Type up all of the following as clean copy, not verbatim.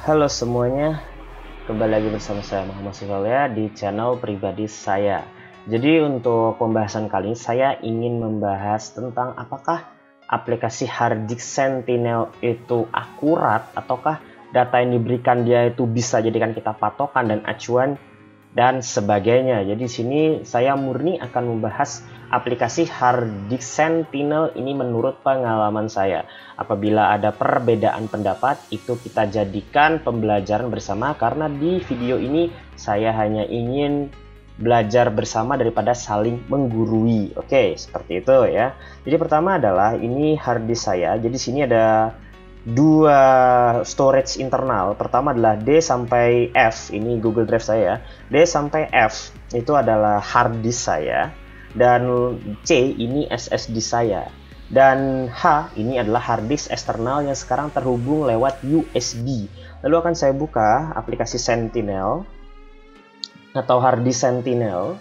Halo semuanya, kembali lagi bersama saya Muhammad Sivalia di channel pribadi saya. Jadi untuk pembahasan kali ini saya ingin membahas tentang apakah aplikasi Harddisk Sentinel itu akurat ataukah data yang diberikan dia itu bisa jadikan kita patokan dan acuan dan sebagainya. Jadi di sini saya murni akan membahas aplikasi Harddisk Sentinel ini menurut pengalaman saya. Apabila ada perbedaan pendapat, itu kita jadikan pembelajaran bersama karena di video ini saya hanya ingin belajar bersama daripada saling menggurui. Oke, seperti itu ya. Jadi pertama adalah ini harddisk saya. Jadi sini ada dua storage internal. Pertama adalah D sampai F, ini Google Drive saya. D sampai F itu adalah harddisk saya, dan C ini SSD saya, dan H ini adalah harddisk eksternal yang sekarang terhubung lewat USB. Lalu akan saya buka aplikasi Sentinel atau harddisk Sentinel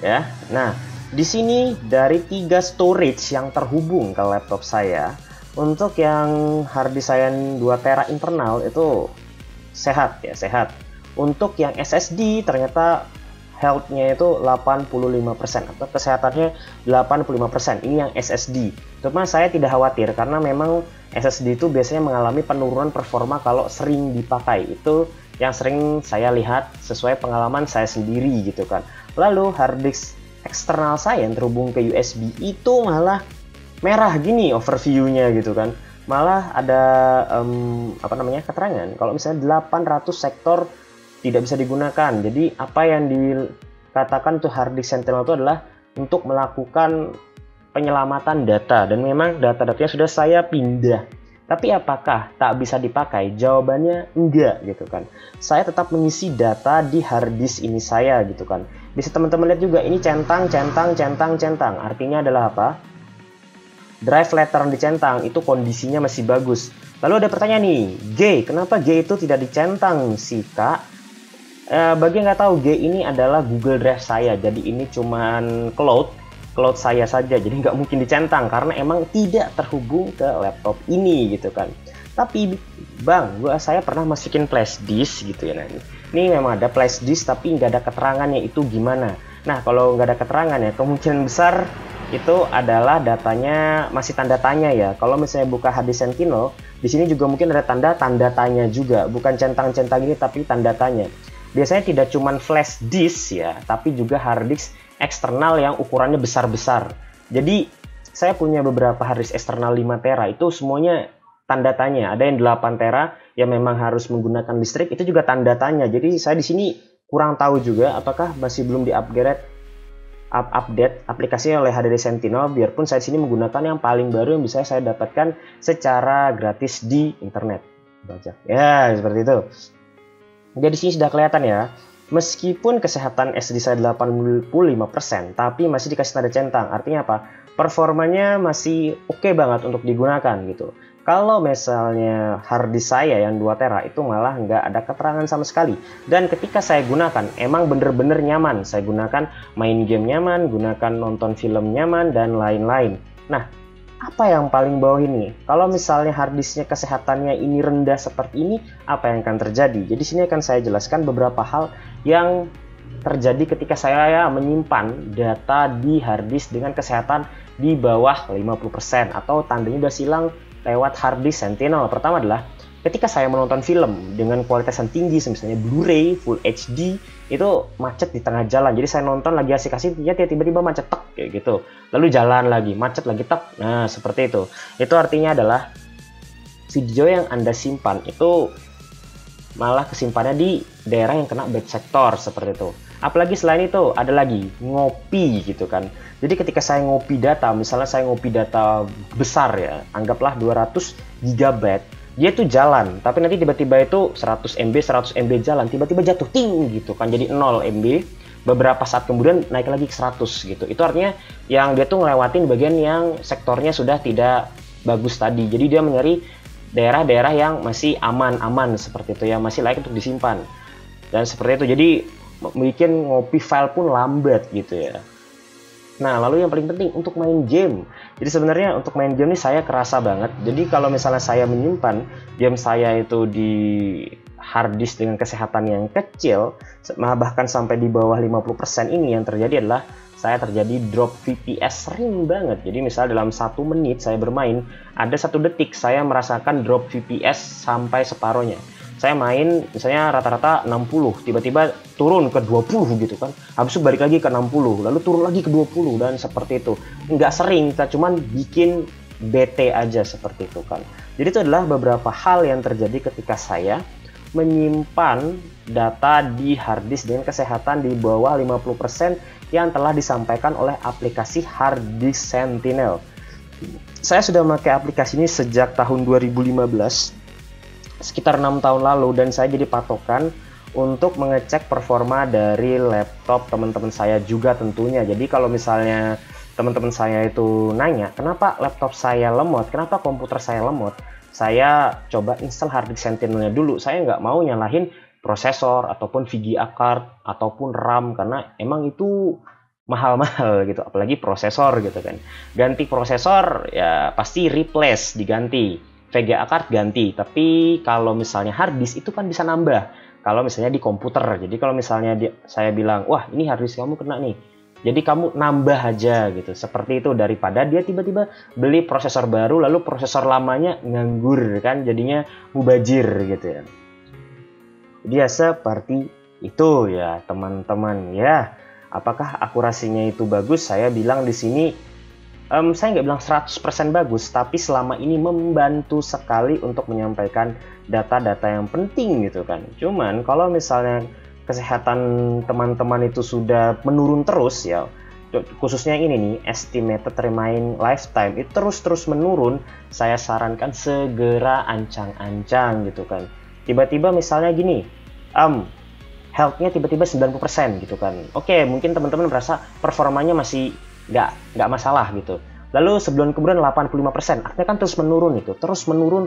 ya. Nah, di sini dari 3 storage yang terhubung ke laptop saya, untuk yang harddisk saya 2 tera internal itu sehat ya, sehat. Untuk yang SSD ternyata health-nya itu 85% atau kesehatannya 85%. Ini yang SSD. Cuma saya tidak khawatir karena memang SSD itu biasanya mengalami penurunan performa kalau sering dipakai. Itu yang sering saya lihat sesuai pengalaman saya sendiri gitu kan. Lalu harddisk eksternal saya yang terhubung ke USB itu malah merah gini overview-nya gitu kan. Malah ada keterangan kalau misalnya 800 sektor tidak bisa digunakan. Jadi apa yang dikatakan tuh harddisk Sentinel itu adalah untuk melakukan penyelamatan data, dan memang data-datanya sudah saya pindah. Tapi apakah tak bisa dipakai? Jawabannya enggak gitu kan. Saya tetap mengisi data di harddisk ini saya gitu kan. Bisa teman-teman lihat juga ini centang. Artinya adalah apa? Drive letter yang dicentang itu kondisinya masih bagus. Lalu ada pertanyaan nih, G, kenapa G itu tidak dicentang sih kak? Bagi yang nggak tahu, G ini adalah Google Drive saya, jadi ini cuman cloud saya saja, jadi nggak mungkin dicentang karena emang tidak terhubung ke laptop ini gitu kan. Tapi bang, saya pernah masukin flash disk gitu ya. Nah, ini memang ada flash disk tapi nggak ada keterangannya, itu gimana? Nah, kalau nggak ada keterangannya, kemungkinan besar itu adalah datanya masih tanda tanya ya. Kalau misalnya buka harddisk Sentinel, di sini juga mungkin ada tanda tanya juga, bukan centang-centang ini tapi tanda tanya. Biasanya tidak cuma flash disk ya, tapi juga harddisk eksternal yang ukurannya besar-besar. Jadi saya punya beberapa harddisk eksternal 5 tera itu semuanya tanda tanya. Ada yang 8 tera yang memang harus menggunakan listrik, itu juga tanda tanya. Jadi saya di sini kurang tahu juga apakah masih belum di-upgrade aplikasinya oleh harddisk Sentinel, biarpun saya di sini menggunakan yang paling baru yang bisa saya dapatkan secara gratis di internet. Ya, seperti itu. Jadi sini sudah kelihatan ya, meskipun kesehatan SSD saya 85%, tapi masih dikasih tanda centang. Artinya apa? Performanya masih oke banget untuk digunakan gitu. Kalau misalnya harddisk saya yang 2 tera itu malah nggak ada keterangan sama sekali. Dan ketika saya gunakan, emang bener-bener nyaman. Saya gunakan main game nyaman, gunakan nonton film nyaman, dan lain-lain. Nah, apa yang paling bawah ini? Kalau misalnya harddisknya kesehatannya ini rendah seperti ini, apa yang akan terjadi? Jadi sini akan saya jelaskan beberapa hal yang terjadi ketika saya menyimpan data di harddisk dengan kesehatan di bawah 50% atau tandanya udah silang lewat harddisk Sentinel. Pertama adalah ketika saya menonton film dengan kualitas yang tinggi, misalnya Blu-ray Full HD, itu macet di tengah jalan. Jadi saya nonton lagi asik-asik, ya tiba-tiba macet tek kayak gitu. Lalu jalan lagi, macet lagi tek. Nah, seperti itu. Itu artinya adalah video yang Anda simpan itu malah kesimpannya di daerah yang kena bad sector seperti itu. Apalagi selain itu ada lagi ngopi gitu kan. Jadi ketika saya ngopi data, misalnya saya ngopi data besar ya, anggaplah 200 GB, dia tuh jalan, tapi nanti tiba-tiba itu 100 MB jalan, tiba-tiba jatuh ting gitu kan, jadi 0 MB. Beberapa saat kemudian naik lagi ke 100 gitu. Itu artinya yang dia tuh ngelewatin bagian yang sektornya sudah tidak bagus tadi. Jadi dia mencari daerah-daerah yang masih aman seperti itu, yang masih layak untuk disimpan. Dan seperti itu. Jadi bikin ngopi file pun lambat gitu ya. Nah, lalu yang paling penting untuk main game. Jadi sebenarnya untuk main game ini saya kerasa banget. Jadi kalau misalnya saya menyimpan game saya itu di hard disk dengan kesehatan yang kecil, bahkan sampai di bawah 50%, ini yang terjadi adalah saya terjadi drop FPS sering banget. Jadi misal dalam 1 menit saya bermain, ada 1 detik saya merasakan drop FPS sampai separohnya. Saya main misalnya rata-rata 60, tiba-tiba turun ke 20 gitu kan, habis itu balik lagi ke 60, lalu turun lagi ke 20, dan seperti itu. Nggak sering, kita cuman bikin bete aja seperti itu kan. Jadi itu adalah beberapa hal yang terjadi ketika saya menyimpan data di hard disk dengan kesehatan di bawah 50% yang telah disampaikan oleh aplikasi Hard Disk Sentinel. Saya sudah memakai aplikasi ini sejak tahun 2015, sekitar 6 tahun lalu, dan saya jadi patokan untuk mengecek performa dari laptop teman-teman saya juga tentunya. Jadi kalau misalnya teman-teman saya itu nanya, kenapa laptop saya lemot, kenapa komputer saya lemot, saya coba install Hard Disk Sentinelnya dulu. Saya nggak mau nyalahin prosesor ataupun VGA card ataupun RAM, karena emang itu mahal-mahal gitu, apalagi prosesor gitu kan. Ganti prosesor ya pasti replace, diganti. VGA card ganti, tapi kalau misalnya hard disk itu kan bisa nambah kalau misalnya di komputer. Jadi kalau misalnya saya bilang, wah ini hard disk kamu kena nih, jadi kamu nambah aja gitu, seperti itu, daripada dia tiba-tiba beli prosesor baru lalu prosesor lamanya nganggur kan, jadinya mubazir gitu ya. Dia seperti itu ya teman-teman ya. Apakah akurasinya itu bagus? Saya bilang di sini, saya nggak bilang 100% bagus, tapi selama ini membantu sekali untuk menyampaikan data-data yang penting gitu kan. Cuman kalau misalnya kesehatan teman-teman itu sudah menurun terus ya, khususnya ini nih, estimated remaining lifetime itu terus menurun, saya sarankan segera ancang-ancang gitu kan. Tiba-tiba misalnya gini, health-nya tiba-tiba 90% gitu kan. Oke, mungkin teman-teman merasa performanya masih nggak masalah gitu. Lalu sebulan kemudian 85%, artinya kan terus menurun itu, terus menurun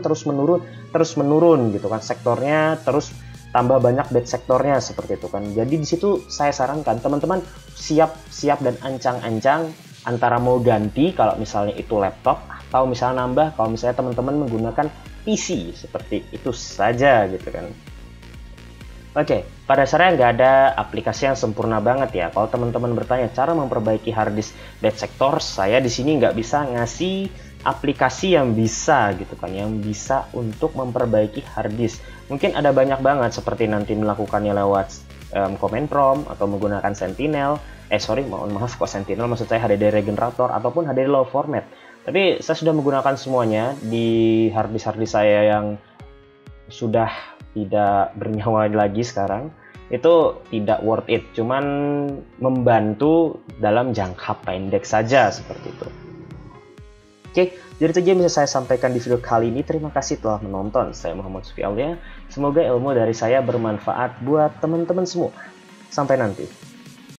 gitu kan. Sektornya terus tambah banyak bad sektornya seperti itu kan. Jadi di situ saya sarankan teman-teman siap dan ancang-ancang antara mau ganti kalau misalnya itu laptop, atau misalnya nambah kalau misalnya teman-teman menggunakan PC, seperti itu saja gitu kan. Oke, pada dasarnya nggak ada aplikasi yang sempurna banget ya. Kalau teman-teman bertanya cara memperbaiki hard disk bad sector, saya di sini nggak bisa ngasih aplikasi yang bisa gitu kan, yang bisa untuk memperbaiki hard disk. Mungkin ada banyak banget, seperti nanti melakukannya lewat command prompt atau menggunakan Sentinel. Mohon maaf kok Sentinel, maksud saya HDD regenerator ataupun HDD low format. Tapi saya sudah menggunakan semuanya di hard disk saya yang sudah tidak bernyawa lagi sekarang. Itu tidak worth it, cuman membantu dalam jangka pendek saja seperti itu. Oke, jadi itu aja yang bisa saya sampaikan di video kali ini. Terima kasih telah menonton. Saya Muhammad Sufi Aulia. Semoga ilmu dari saya bermanfaat buat teman-teman semua. Sampai nanti.